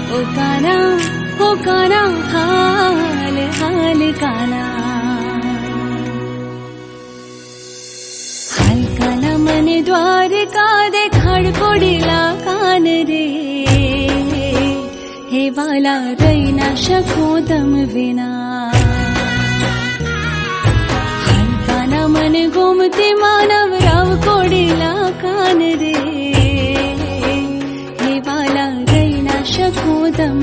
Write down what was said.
ओ काना हाल हाल काना, हाल काना मन द्वारका देखाड कोडीला कान रे, हे वाला रैना शकू तम विना. हाल काना मन गोमती मानव राव कोडीला कान रे, हे वाला रैना शकू तम